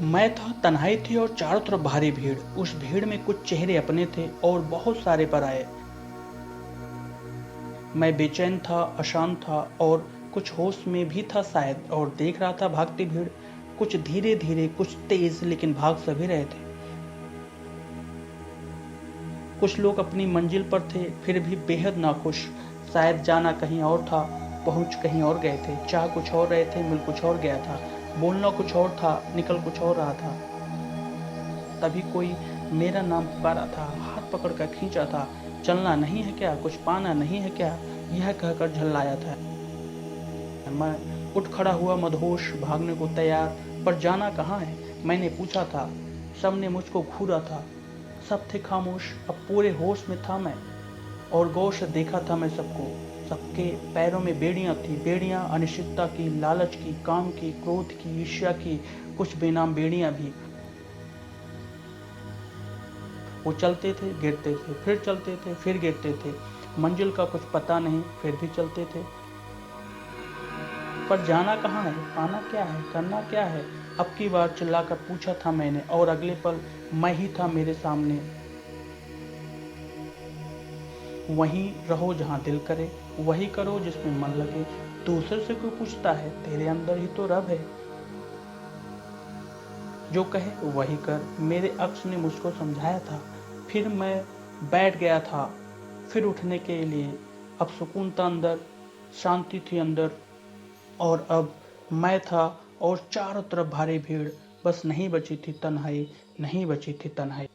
मैं था, तन्हाई थी और चारों तरफ भारी भीड़। उस भीड़ में कुछ चेहरे अपने थे और बहुत सारे पराये। मैं बेचैन था, अशांत था और कुछ होश में भी था शायद, और देख रहा था भागती भीड़, कुछ धीरे धीरे, कुछ तेज, लेकिन भाग सभी रहे थे। कुछ लोग अपनी मंजिल पर थे, फिर भी बेहद नाखुश। शायद जाना कहीं और था, पहुंच कहीं और गए थे। चाह कुछ और रहे थे, मिल कुछ और गया था। बोलना कुछ और था, निकल कुछ और रहा था। तभी कोई मेरा नाम पुकारा था, हाथ पकड़कर खींचा था। चलना नहीं है क्या, कुछ पाना नहीं है क्या, यह कहकर झल्लाया था। मैं उठ खड़ा हुआ, मदहोश, भागने को तैयार। पर जाना कहाँ है, मैंने पूछा था। सबने मुझको घूरा था। सब थे खामोश। अब पूरे होश में था मैं, और गौर से देखा था मैं सबको। सबके पैरों में बेड़ियां थी, बेड़ियां अनिश्चितता की, लालच की, काम की, क्रोध की, ईर्ष्या की, कुछ बेनाम बेड़ियां भी। वो चलते थे, गिरते थे, फिर चलते थे, फिर गिरते थे। मंजिल का कुछ पता नहीं, फिर भी चलते थे। पर जाना कहाँ है, पाना क्या है, करना क्या है? अब की बार चिल्लाकर पूछा था मैंने, और अगले पल मैं ही था मेरे सामने। वहीं रहो जहाँ दिल करे, वही करो जिसमें मन लगे। दूसरे से क्यों पूछता है, तेरे अंदर ही तो रब है। जो कहे वही कर, मेरे अक्स ने मुझको समझाया था। फिर मैं बैठ गया था, फिर उठने के लिए। अब सुकून था अंदर, शांति थी अंदर। और अब मैं था, और चारों तरफ भारी भीड़। बस नहीं बची थी तन्हाई, नहीं बची थी तन्हाई।